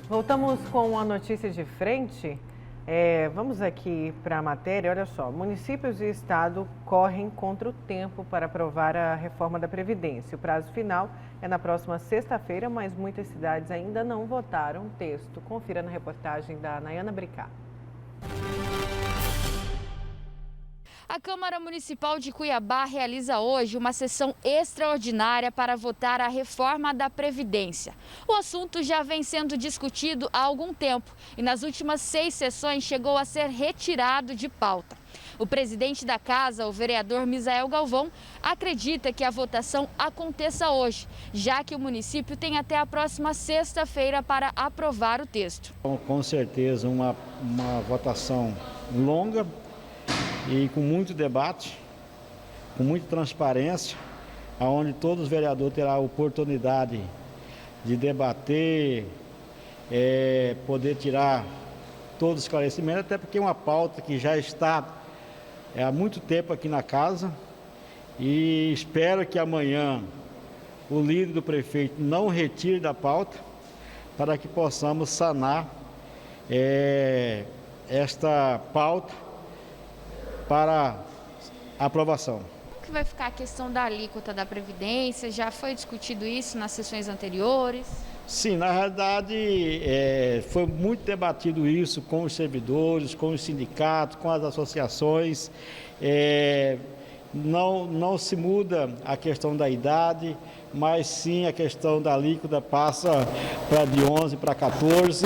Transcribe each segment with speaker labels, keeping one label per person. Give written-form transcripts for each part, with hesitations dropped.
Speaker 1: Voltamos com a notícia de frente. Vamos aqui para a matéria. Olha só, municípios e estado correm contra o tempo para aprovar a reforma da Previdência. O prazo final é na próxima sexta-feira, mas muitas cidades ainda não votaram o texto. Confira na reportagem da Nayana Bricá.
Speaker 2: A Câmara Municipal de Cuiabá realiza hoje uma sessão extraordinária para votar a reforma da Previdência. O assunto já vem sendo discutido há algum tempo e nas últimas 6 sessões chegou a ser retirado de pauta. O presidente da casa, o vereador Misael Galvão, acredita que a votação aconteça hoje, já que o município tem até a próxima sexta-feira para aprovar o texto.
Speaker 3: Com certeza uma votação longa e com muito debate, com muita transparência, onde todos os vereadores terão a oportunidade de debater, poder tirar todos os esclarecimentos, até porque é uma pauta que já está há muito tempo aqui na casa e espero que amanhã o líder do prefeito não retire da pauta para que possamos sanar esta pauta para aprovação.
Speaker 2: Como que vai ficar a questão da alíquota da Previdência? Já foi discutido isso nas sessões anteriores?
Speaker 3: Sim, na realidade foi muito debatido isso com os servidores, com os sindicatos, com as associações. Não se muda a questão da idade, mas sim a questão da alíquota passa para de 11 para 14,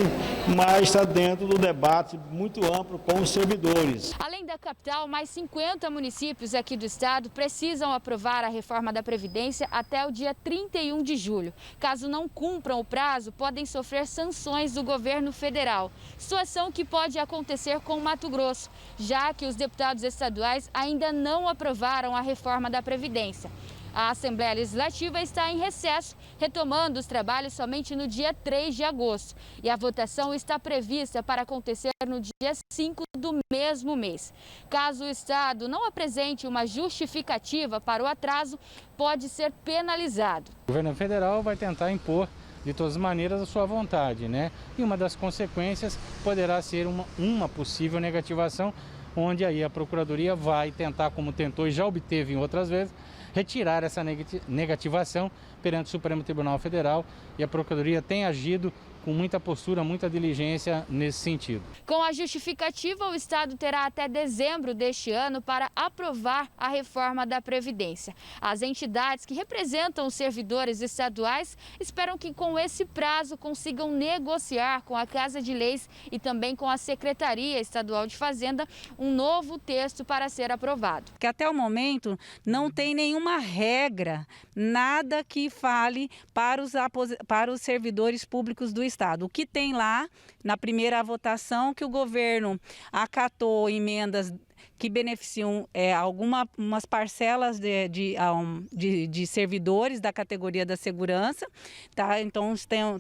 Speaker 3: mas está dentro do debate muito amplo com os servidores.
Speaker 2: Além da capital, mais 50 municípios aqui do estado precisam aprovar a reforma da Previdência até o dia 31 de julho. Caso não cumpram o prazo, podem sofrer sanções do governo federal. Situação que pode acontecer com Mato Grosso, já que os deputados estaduais ainda não aprovaram a reforma da Previdência. A Assembleia Legislativa está em recesso, retomando os trabalhos somente no dia 3 de agosto. E a votação está prevista para acontecer no dia 5 do mesmo mês. Caso o Estado não apresente uma justificativa para o atraso, pode ser penalizado.
Speaker 4: O governo federal vai tentar impor de todas as maneiras a sua vontade, né? E uma das consequências poderá ser uma possível negativação, onde aí a Procuradoria vai tentar, como tentou e já obteve em outras vezes, retirar essa negativação perante o Supremo Tribunal Federal, e a Procuradoria tem agido com muita postura, muita diligência nesse sentido.
Speaker 2: Com a justificativa, o Estado terá até dezembro deste ano para aprovar a reforma da Previdência. As entidades que representam os servidores estaduais esperam que com esse prazo consigam negociar com a Casa de Leis e também com a Secretaria Estadual de Fazenda um novo texto para ser aprovado.
Speaker 5: Que até o momento não tem nenhuma regra, nada que fale para os servidores públicos do Estado. O que tem lá, na primeira votação, que o governo acatou emendas que beneficiam algumas parcelas de servidores da categoria da segurança, tá? Então estão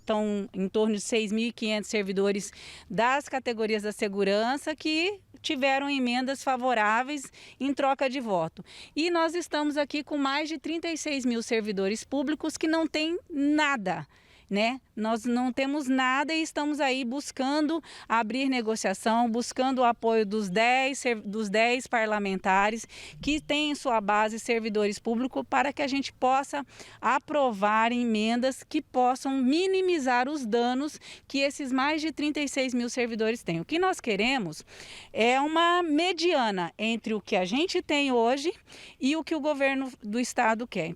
Speaker 5: em torno de 6.500 servidores das categorias da segurança que tiveram emendas favoráveis em troca de voto. E nós estamos aqui com mais de 36 mil servidores públicos que não têm nada, né? Nós não temos nada e estamos aí buscando abrir negociação, buscando o apoio dos 10 parlamentares que têm em sua base servidores públicos para que a gente possa aprovar emendas que possam minimizar os danos que esses mais de 36 mil servidores têm. O que nós queremos é uma mediana entre o que a gente tem hoje e o que o governo do estado quer.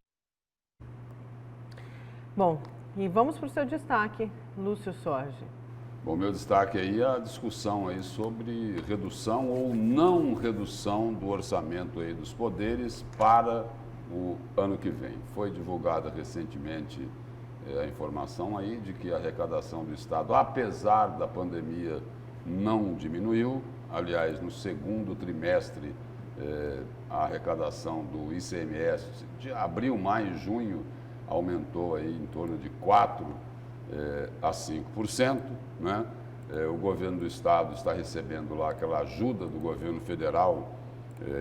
Speaker 1: Bom, e vamos para o seu destaque, Lúcio Sorge.
Speaker 6: Bom, meu destaque aí é a discussão aí sobre redução ou não redução do orçamento aí dos poderes para o ano que vem. Foi divulgada recentemente a informação aí de que a arrecadação do Estado, apesar da pandemia, não diminuiu. Aliás, no segundo trimestre, a arrecadação do ICMS de abril, maio, junho, aumentou aí em torno de 4% a 5%, né? O governo do estado está recebendo lá aquela ajuda do governo federal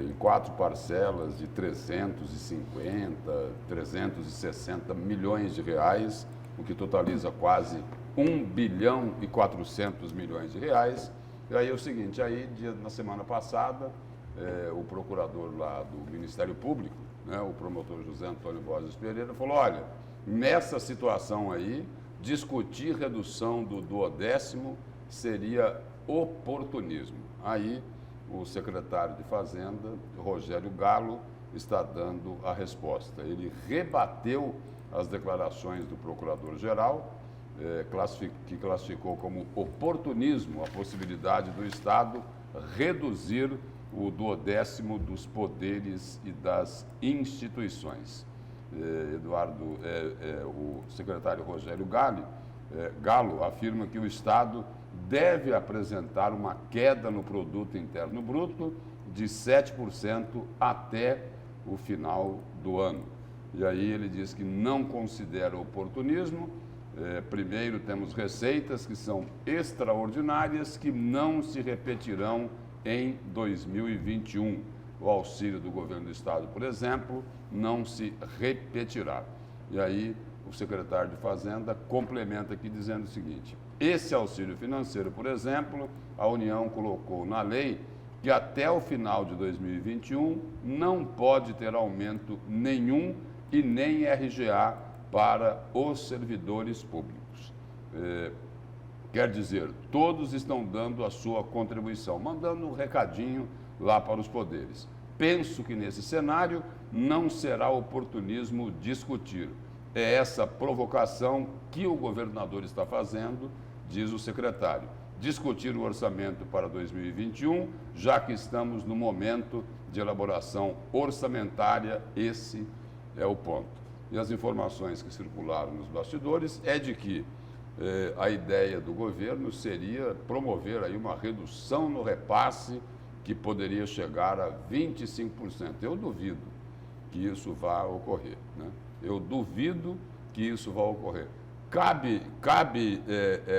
Speaker 6: em 4 parcelas de 350, 360 milhões de reais, o que totaliza quase 1 bilhão e 400 milhões de reais. E aí é o seguinte, na semana passada, o procurador lá do Ministério Público, né, o promotor José Antônio Borges Pereira, falou, olha, nessa situação aí, discutir redução do 12º seria oportunismo. Aí o secretário de Fazenda, Rogério Galo, está dando a resposta. Ele rebateu as declarações do procurador-geral, que classificou como oportunismo a possibilidade do Estado reduzir o 12º dos poderes e das instituições. O secretário Rogério Galo afirma que o Estado deve apresentar uma queda no produto interno bruto de 7% até o final do ano. E aí ele diz que não considera oportunismo. Primeiro, temos receitas que são extraordinárias, que não se repetirão em 2021. O auxílio do governo do Estado, por exemplo, não se repetirá. E aí o secretário de Fazenda complementa aqui dizendo o seguinte: esse auxílio financeiro, por exemplo, a União colocou na lei que até o final de 2021 não pode ter aumento nenhum e nem RGA para os servidores públicos. Quer dizer, todos estão dando a sua contribuição, mandando um recadinho lá para os poderes. Penso que nesse cenário não será oportunismo discutir. É essa provocação que o governador está fazendo, diz o secretário. Discutir o orçamento para 2021, já que estamos no momento de elaboração orçamentária, esse é o ponto. E as informações que circularam nos bastidores é de que a ideia do governo seria promover aí uma redução no repasse que poderia chegar a 25%. Eu duvido que isso vá ocorrer, né? Eu duvido que isso vá ocorrer. Cabe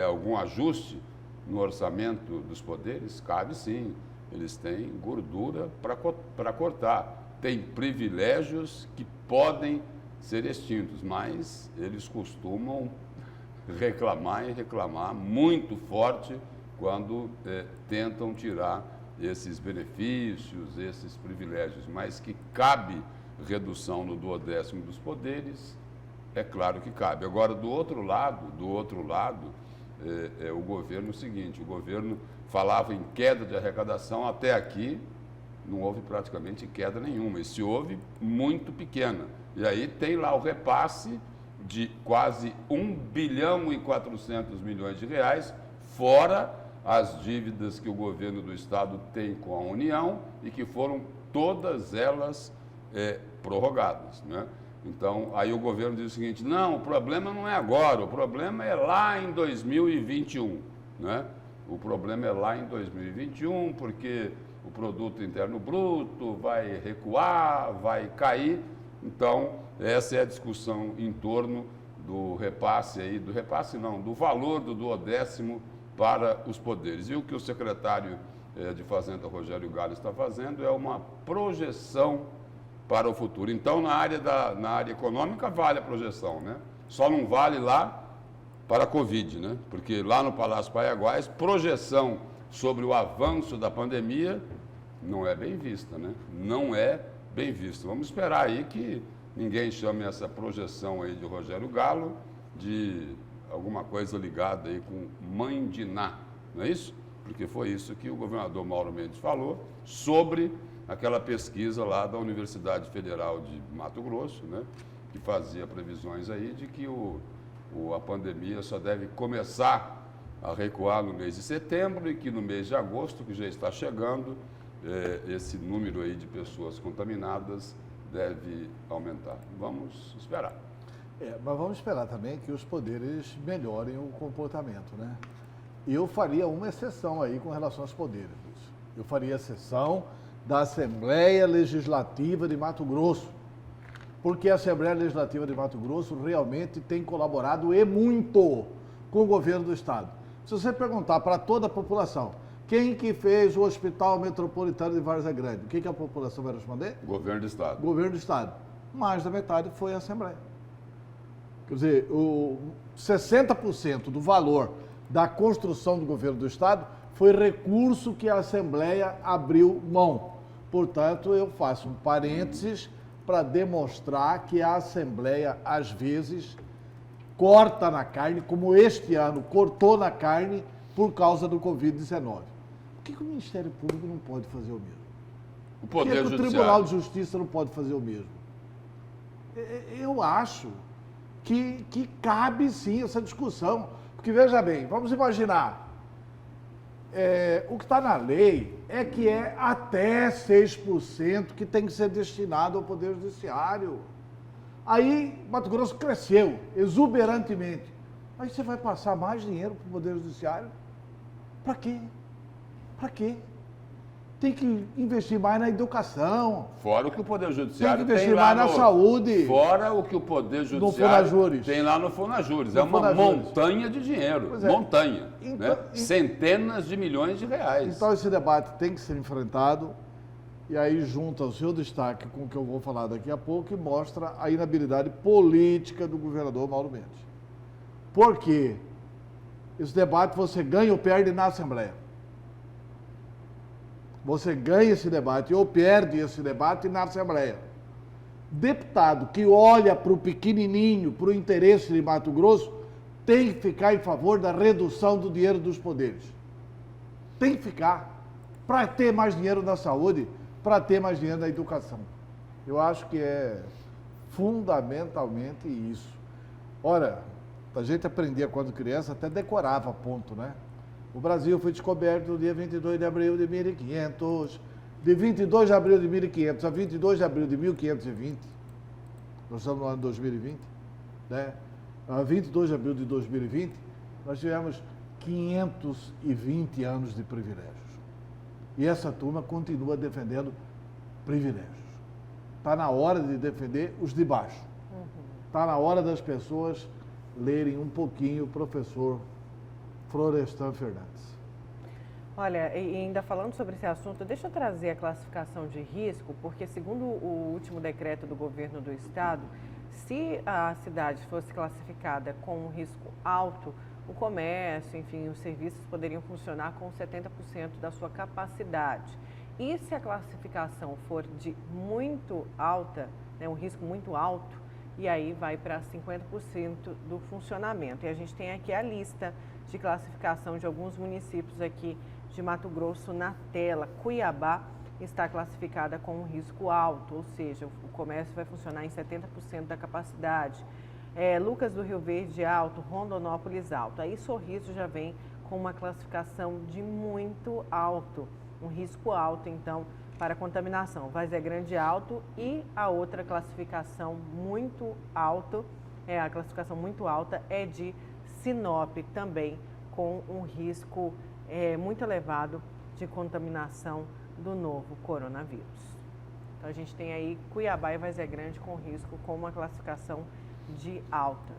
Speaker 6: algum ajuste no orçamento dos poderes? Cabe sim. Eles têm gordura para cortar. Tem privilégios que podem ser extintos, mas eles costumam reclamar muito forte quando tentam tirar esses benefícios, esses privilégios, mas que cabe redução no 12º dos poderes, é claro que cabe. Agora, do outro lado, o governo, o seguinte, o governo falava em queda de arrecadação, até aqui não houve praticamente queda nenhuma, e se houve, muito pequena. E aí tem lá o repasse de quase 1 bilhão e 400 milhões de reais, fora as dívidas que o governo do Estado tem com a União e que foram todas elas prorrogadas, né? Então, aí o governo diz o seguinte: não, o problema não é agora, o problema é lá em 2021, né? O problema é lá em 2021, porque o produto interno bruto vai recuar, vai cair. Então, essa é a discussão em torno do repasse aí, do valor do 12º para os poderes. E o que o secretário de Fazenda, Rogério Galo, está fazendo é uma projeção para o futuro. Então, na área econômica, vale a projeção, né? Só não vale lá para a Covid, né? Porque lá no Palácio Paiaguás, projeção sobre o avanço da pandemia não é bem vista, né? Não é bem vista. Vamos esperar aí que ninguém chame essa projeção aí de Rogério Galo de alguma coisa ligada aí com Mãe de Ná, não é isso? Porque foi isso que o governador Mauro Mendes falou sobre aquela pesquisa lá da Universidade Federal de Mato Grosso, né? Que fazia previsões aí de que a pandemia só deve começar a recuar no mês de setembro e que no mês de agosto, que já está chegando, esse número aí de pessoas contaminadas deve aumentar. Vamos esperar.
Speaker 7: Mas vamos esperar também que os poderes melhorem o comportamento, né? Eu faria uma exceção aí com relação aos poderes. Eu faria exceção da Assembleia Legislativa de Mato Grosso, porque a Assembleia Legislativa de Mato Grosso realmente tem colaborado e muito com o governo do Estado. Se você perguntar para toda a população, quem que fez o Hospital Metropolitano de Várzea Grande, o que a população vai responder?
Speaker 6: Governo do Estado.
Speaker 7: Governo do Estado. Mais da metade foi a Assembleia. Quer dizer, 60% do valor da construção do governo do Estado foi recurso que a Assembleia abriu mão. Portanto, eu faço um parênteses para demonstrar que a Assembleia, às vezes, corta na carne, como este ano cortou na carne por causa do Covid-19. Por que o Ministério Público não pode fazer o mesmo?
Speaker 6: O Poder
Speaker 7: Por que o
Speaker 6: Judiciário.
Speaker 7: Tribunal de Justiça não pode fazer o mesmo? Eu acho que cabe sim essa discussão. Porque, veja bem, vamos imaginar, o que está na lei é que é até 6% que tem que ser destinado ao Poder Judiciário. Aí, Mato Grosso cresceu exuberantemente. Aí você vai passar mais dinheiro para o Poder Judiciário? Para quê? Para quê? Tem que investir mais na educação.
Speaker 6: Fora o que o Poder Judiciário
Speaker 7: Tem que investir
Speaker 6: tem lá
Speaker 7: mais na saúde.
Speaker 6: Fora o que o Poder
Speaker 7: No
Speaker 6: Judiciário
Speaker 7: Fonajures.
Speaker 6: tem lá no Fonajures.
Speaker 7: No
Speaker 6: É uma
Speaker 7: Fonajures.
Speaker 6: montanha de dinheiro.
Speaker 7: Pois é.
Speaker 6: Montanha.
Speaker 7: Então,
Speaker 6: Né? Centenas de milhões de reais.
Speaker 7: Então esse debate tem que ser enfrentado e aí junta o seu destaque com o que eu vou falar daqui a pouco e mostra a inabilidade política do governador Mauro Mendes. Por quê? Esse debate você ganha ou perde na Assembleia. Você ganha esse debate ou perde esse debate na Assembleia. Deputado que olha para o pequenininho, para o interesse de Mato Grosso, tem que ficar em favor da redução do dinheiro dos poderes. Tem que ficar. Para ter mais dinheiro na saúde, para ter mais dinheiro na educação. Eu acho que é fundamentalmente isso. Ora, a gente aprendia quando criança, até decorava ponto, né? O Brasil foi descoberto no dia 22 de abril de 1500. De 22 de abril de 1500 a 22 de abril de 1520. Nós estamos no ano 2020, né? A 22 de abril de 2020, nós tivemos 520 anos de privilégios. E essa turma continua defendendo privilégios. Está na hora de defender os de baixo. Está na hora das pessoas lerem um pouquinho o professor Florestan Fernandes.
Speaker 1: Olha, e ainda falando sobre esse assunto, deixa eu trazer a classificação de risco, porque segundo o último decreto do governo do estado, se a cidade fosse classificada com um risco alto, o comércio, enfim, os serviços poderiam funcionar com 70% da sua capacidade. E se a classificação for de muito alta, né, um risco muito alto, e aí vai para 50% do funcionamento. E a gente tem aqui a lista de classificação de alguns municípios aqui de Mato Grosso na tela. Cuiabá está classificada com um risco alto, ou seja, o comércio vai funcionar em 70% da capacidade. Lucas do Rio Verde alto, Rondonópolis alto. Aí Sorriso já vem com uma classificação de muito alto, um risco alto, então, para contaminação. Vazia Grande alto e a outra classificação muito alto, a classificação muito alta é de Sinop, também com um risco muito elevado de contaminação do novo coronavírus. Então a gente tem aí Cuiabá e Vazia Grande com risco com uma classificação de alta.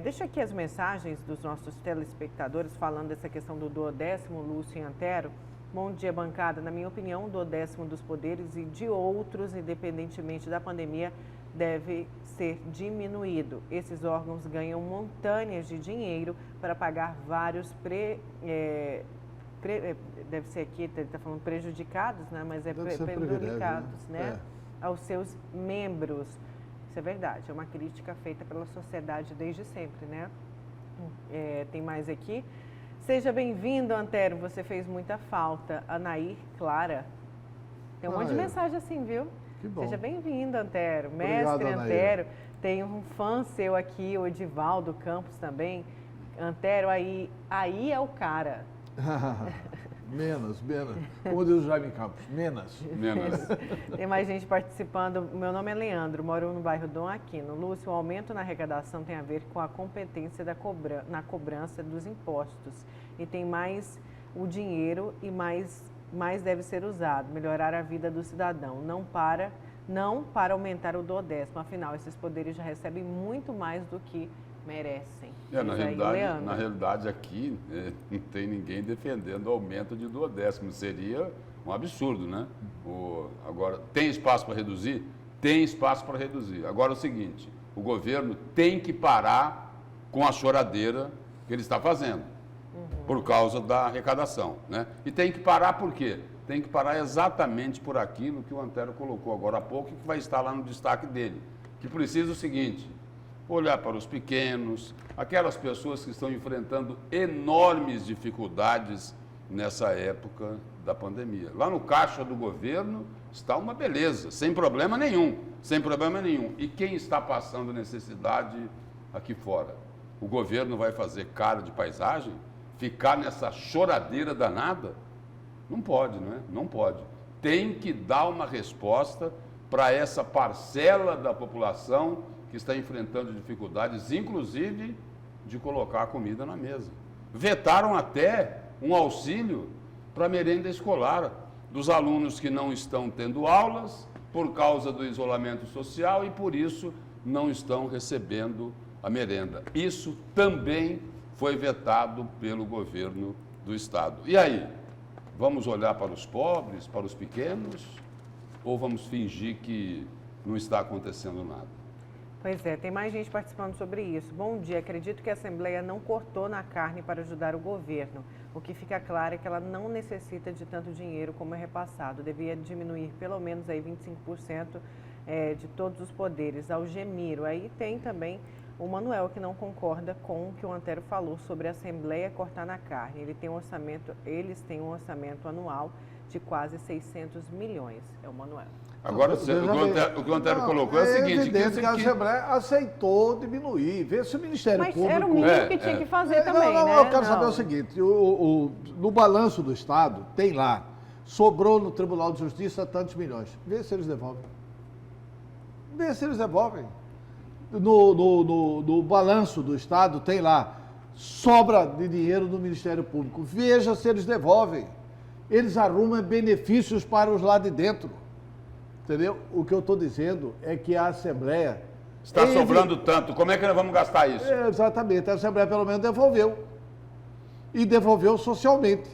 Speaker 1: Deixa aqui as mensagens dos nossos telespectadores falando dessa questão do duodécimo, Lúcio Antero. Bom dia, bancada. Na minha opinião, o duodécimo dos poderes e de outros, independentemente da pandemia, deve ser diminuído. Esses órgãos ganham montanhas de dinheiro para pagar vários deve ser aqui, ele está falando prejudicados, né? Mas prejudicados, né? Aos seus membros. Isso é verdade, é uma crítica feita pela sociedade desde sempre, né? Tem mais aqui. Seja bem-vindo, Antero, você fez muita falta. Anair Clara. Tem um monte de mensagem assim, viu?
Speaker 7: Que bom.
Speaker 1: Seja bem-vindo, Antero.
Speaker 7: Obrigado,
Speaker 1: Mestre
Speaker 7: Anair.
Speaker 1: Antero. Tem um fã seu aqui, o Edivaldo Campos também. Antero, aí é o cara.
Speaker 7: Menos. Como diz o Jaime Campos, menos.
Speaker 1: Tem mais gente participando. Meu nome é Leandro, moro no bairro Dom Aquino. Lúcio, o aumento na arrecadação tem a ver com a competência na cobrança dos impostos. E tem mais o dinheiro e mais deve ser usado, melhorar a vida do cidadão, não para aumentar o duodécimo. Afinal, esses poderes já recebem muito mais do que merecem.
Speaker 6: Na realidade aqui não tem ninguém defendendo o aumento de duodécimo, seria um absurdo, né? Agora, tem espaço para reduzir? Tem espaço para reduzir. Agora é o seguinte, O governo tem que parar com a choradeira que ele está fazendo, por causa da arrecadação, né? E tem que parar por quê? Tem que parar exatamente por aquilo que o Antero colocou agora há pouco e que vai estar lá no destaque dele, que precisa o seguinte: olhar para os pequenos, aquelas pessoas que estão enfrentando enormes dificuldades nessa época da pandemia. Lá no caixa do governo está uma beleza, sem problema nenhum, sem problema nenhum. E quem está passando necessidade aqui fora? O governo vai fazer cara de paisagem? Ficar nessa choradeira danada? Não pode, não é? Não pode. Tem que dar uma resposta para essa parcela da população que está enfrentando dificuldades, inclusive de colocar a comida na mesa. Vetaram até um auxílio para a merenda escolar dos alunos que não estão tendo aulas por causa do isolamento social e por isso não estão recebendo a merenda. Isso também foi vetado pelo governo do estado. E aí? Vamos olhar para os pobres, para os pequenos, ou vamos fingir que não está acontecendo nada?
Speaker 1: Pois é, tem mais gente participando sobre isso. Bom dia, acredito que a Assembleia não cortou na carne para ajudar o governo. O que fica claro é que ela não necessita de tanto dinheiro como é repassado. Devia diminuir pelo menos aí 25% de todos os poderes. Algemiro, aí tem também o Manuel, que não concorda com o que o Antero falou sobre a Assembleia cortar na carne. Eles têm um orçamento anual de quase 600 milhões. É o Manuel.
Speaker 6: Agora, o que o Antero colocou é o seguinte...
Speaker 7: É evidente que a Assembleia aceitou diminuir. Vê se o Ministério Público...
Speaker 1: Mas era o mínimo que tinha que fazer também, né?
Speaker 7: Eu quero saber o seguinte, no balanço do Estado, tem lá, sobrou no Tribunal de Justiça tantos milhões. Vê se eles devolvem. Vê se eles devolvem. No balanço do Estado, tem lá, sobra de dinheiro do Ministério Público. Veja se eles devolvem. Eles arrumam benefícios para os lá de dentro. Entendeu? O que eu estou dizendo é que a Assembleia...
Speaker 6: Está sobrando tanto, como é que nós vamos gastar isso?
Speaker 7: Exatamente, a Assembleia pelo menos devolveu. E devolveu socialmente.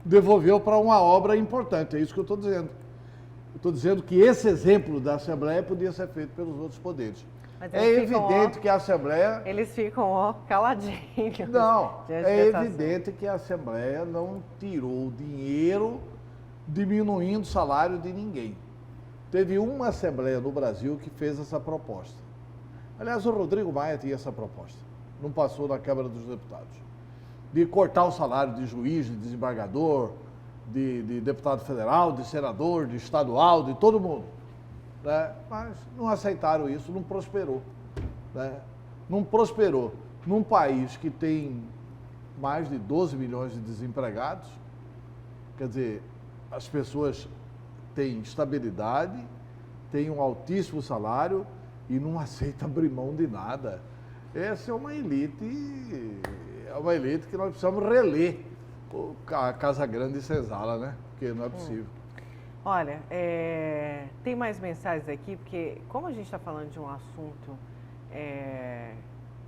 Speaker 7: Devolveu para uma obra importante, é isso que eu estou dizendo. Eu estou dizendo que esse exemplo da Assembleia podia ser feito pelos outros poderes. É evidente que a Assembleia...
Speaker 1: Eles ficam, caladinhos.
Speaker 7: Não, é evidente que a Assembleia não tirou dinheiro diminuindo o salário de ninguém. Teve uma Assembleia no Brasil que fez essa proposta. Aliás, o Rodrigo Maia tinha essa proposta. Não passou na Câmara dos Deputados. De cortar o salário de juiz, de desembargador, de deputado federal, de senador, de estadual, de todo mundo. Né? Mas não aceitaram isso, não prosperou. Né? Não prosperou. Num país que tem mais de 12 milhões de desempregados, quer dizer, as pessoas têm estabilidade, têm um altíssimo salário e não aceita abrir mão de nada. Essa é uma elite que nós precisamos reler a Casa Grande e Senzala, né? Porque não é possível.
Speaker 1: Olha, tem mais mensagens aqui, porque como a gente está falando de um assunto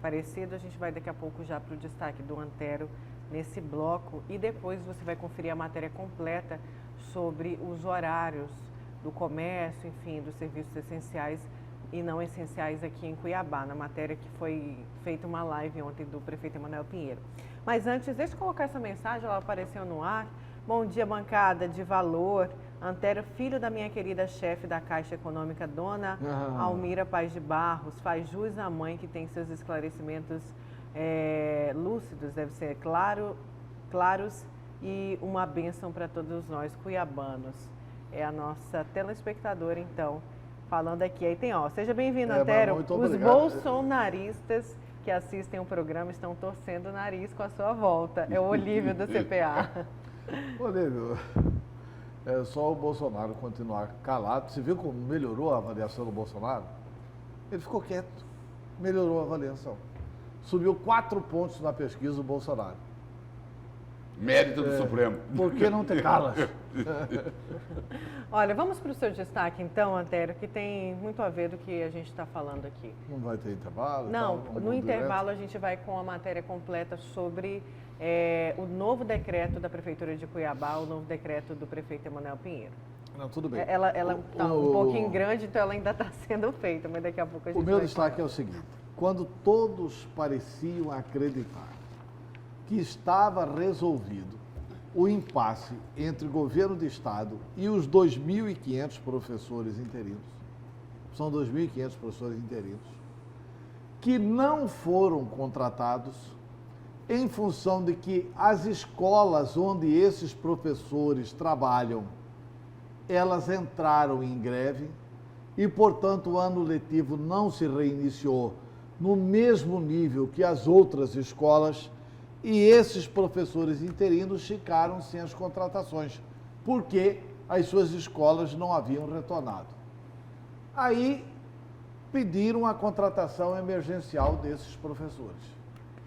Speaker 1: parecido, a gente vai daqui a pouco já para o destaque do Antero nesse bloco e depois você vai conferir a matéria completa sobre os horários do comércio, enfim, dos serviços essenciais e não essenciais aqui em Cuiabá, na matéria que foi feita uma live ontem do prefeito Emanuel Pinheiro. Mas antes, deixa eu colocar essa mensagem, ela apareceu no ar. Bom dia, bancada de valor. Antero, filho da minha querida chefe da Caixa Econômica, dona Almira Paz de Barros, faz jus à mãe que tem seus esclarecimentos lúcidos, deve ser claros e uma bênção para todos nós cuiabanos. É a nossa telespectadora, então, falando aqui. Aí tem, seja bem-vindo, Antero. Os bolsonaristas que assistem o programa estão torcendo o nariz com a sua volta. É o Olívio do CPA.
Speaker 7: Olívio, é só o Bolsonaro continuar calado. Você viu como melhorou a avaliação do Bolsonaro? Ele ficou quieto, melhorou a avaliação. Subiu 4 pontos na pesquisa do Bolsonaro.
Speaker 6: Mérito do Supremo.
Speaker 7: Por que não te calas?
Speaker 1: Olha, vamos para o seu destaque então, Antero, que tem muito a ver do que a gente está falando aqui.
Speaker 7: Não vai ter intervalo?
Speaker 1: Não, no intervalo a gente vai com a matéria completa sobre o novo decreto da Prefeitura de Cuiabá, o novo decreto do prefeito Emanuel Pinheiro.
Speaker 7: Não, tudo bem.
Speaker 1: Ela está um pouquinho grande, então ela ainda está sendo feita, mas daqui a pouco a gente
Speaker 7: O meu
Speaker 1: vai
Speaker 7: destaque
Speaker 1: falar.
Speaker 7: é o seguinte: quando todos pareciam acreditar que estava resolvido o impasse entre o governo do Estado e os 2.500 professores interinos, são 2.500 professores interinos, que não foram contratados em função de que as escolas onde esses professores trabalham, elas entraram em greve e, portanto, o ano letivo não se reiniciou no mesmo nível que as outras escolas e esses professores interinos ficaram sem as contratações, porque as suas escolas não haviam retornado. Aí pediram a contratação emergencial desses professores,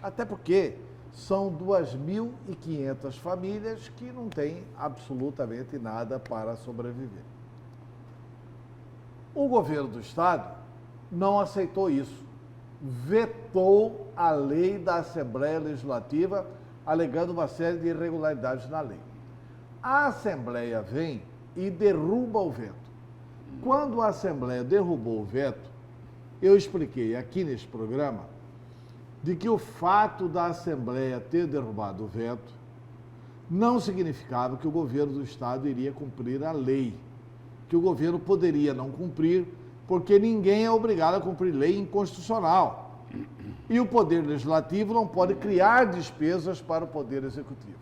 Speaker 7: até porque são 2.500 famílias que não têm absolutamente nada para sobreviver. O governo do Estado não aceitou isso, vetou a lei da Assembleia Legislativa, alegando uma série de irregularidades na lei. A Assembleia vem e derruba o veto. Quando a Assembleia derrubou o veto, eu expliquei aqui nesse programa de que o fato da Assembleia ter derrubado o veto não significava que o governo do Estado iria cumprir a lei, que o governo poderia não cumprir, porque ninguém é obrigado a cumprir lei inconstitucional. E o Poder Legislativo não pode criar despesas para o Poder Executivo.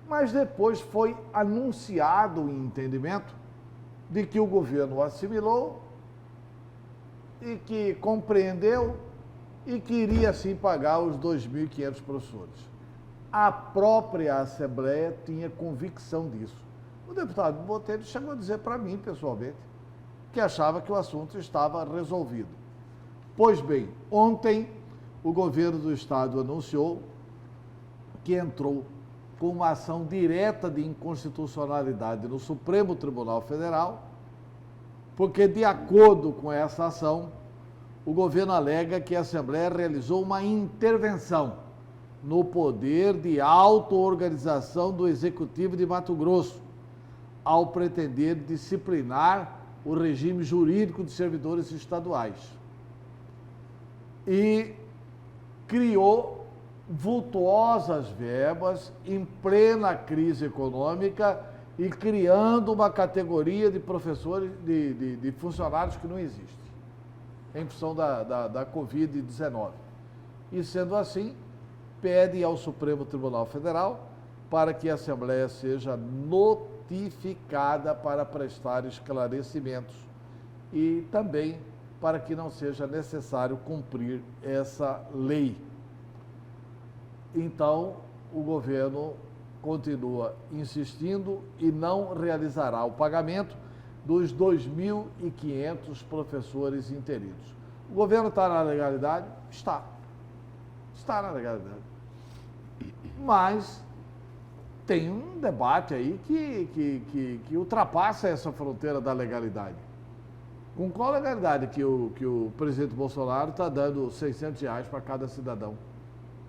Speaker 7: Mas depois foi anunciado o entendimento de que o governo assimilou e que compreendeu e que iria sim pagar os 2.500 professores. A própria Assembleia tinha convicção disso. O deputado Botelho chegou a dizer para mim, pessoalmente, que achava que o assunto estava resolvido. Pois bem, ontem o governo do Estado anunciou que entrou com uma ação direta de inconstitucionalidade no Supremo Tribunal Federal, porque, de acordo com essa ação, o governo alega que a Assembleia realizou uma intervenção no poder de auto-organização do Executivo de Mato Grosso, ao pretender disciplinar o regime jurídico de servidores estaduais. E criou vultuosas verbas em plena crise econômica e criando uma categoria de professores, de funcionários que não existe, em função da Covid-19. E, sendo assim, pede ao Supremo Tribunal Federal para que a Assembleia seja notificada para prestar esclarecimentos e também para que não seja necessário cumprir essa lei. Então, o governo continua insistindo e não realizará o pagamento dos 2.500 professores interinos. O governo está na legalidade? Está. Está na legalidade. Mas tem um debate aí que ultrapassa essa fronteira da legalidade. Com qual legalidade que o presidente Bolsonaro está dando R$600 para cada cidadão?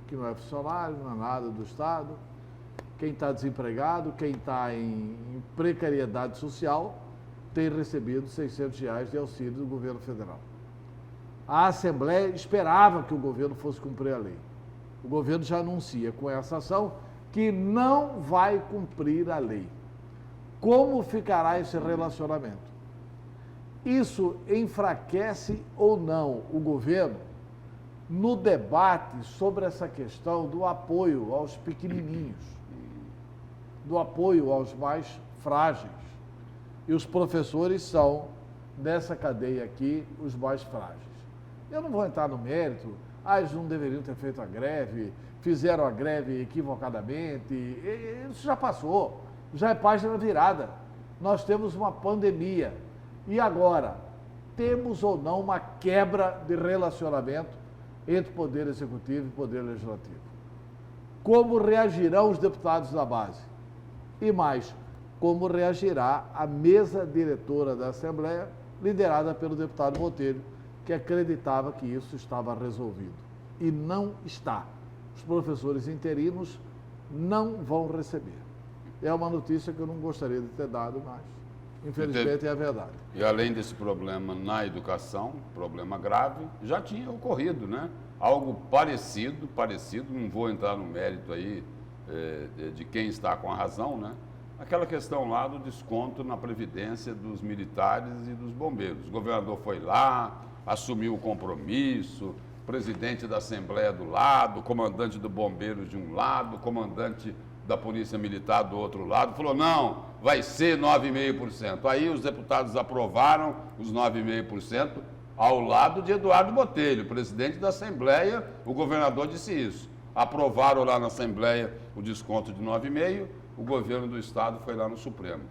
Speaker 7: Que não é funcionário, não é nada do Estado. Quem está desempregado, quem está em precariedade social, tem recebido R$600 de auxílio do governo federal. A Assembleia esperava que o governo fosse cumprir a lei. O governo já anuncia com essa ação que não vai cumprir a lei. Como ficará esse relacionamento? Isso enfraquece ou não o governo no debate sobre essa questão do apoio aos pequenininhos, do apoio aos mais frágeis. E os professores são, nessa cadeia aqui, os mais frágeis. Eu não vou entrar no mérito, eles não deveriam ter feito a greve, fizeram a greve equivocadamente, isso já passou, já é página virada. Nós temos uma pandemia. E agora, temos ou não uma quebra de relacionamento entre Poder Executivo e Poder Legislativo? Como reagirão os deputados da base? E mais, como reagirá a mesa diretora da Assembleia, liderada pelo deputado Botelho, que acreditava que isso estava resolvido. E não está. Os professores interinos não vão receber. É uma notícia que eu não gostaria de ter dado, mas Infelizmente é a verdade.
Speaker 6: E além desse problema na educação, problema grave, já tinha ocorrido, né? Algo parecido, não vou entrar no mérito aí de quem está com a razão, né? Aquela questão lá do desconto na previdência dos militares e dos bombeiros. O governador foi lá, assumiu o compromisso, presidente da Assembleia do lado, comandante do Bombeiros de um lado, comandante da Polícia Militar do outro lado, falou, não, vai ser 9,5%. Aí os deputados aprovaram os 9,5% ao lado de Eduardo Botelho, presidente da Assembleia, o governador disse isso. Aprovaram lá na Assembleia o desconto de 9,5%, o governo do Estado foi lá no Supremo,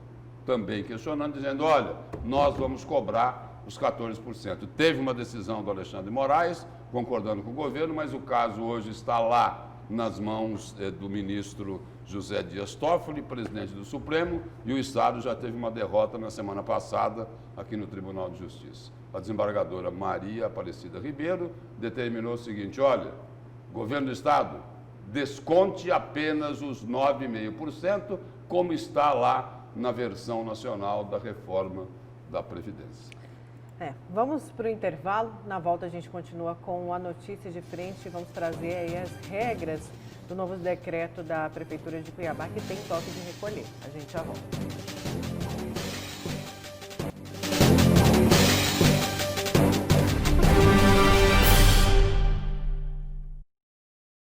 Speaker 6: também questionando, dizendo, olha, nós vamos cobrar os 14%. Teve uma decisão do Alexandre de Moraes, concordando com o governo, mas o caso hoje está lá nas mãos do ministro José Dias Toffoli, presidente do Supremo, e o Estado já teve uma derrota na semana passada aqui no Tribunal de Justiça. A desembargadora Maria Aparecida Ribeiro determinou o seguinte, olha, governo do Estado, desconte apenas os 9,5%, como está lá na versão nacional da reforma da Previdência.
Speaker 1: Vamos para o intervalo. Na volta a gente continua com a notícia de frente. Vamos trazer aí as regras do novo decreto da Prefeitura de Cuiabá, que tem toque de recolher. A gente já volta.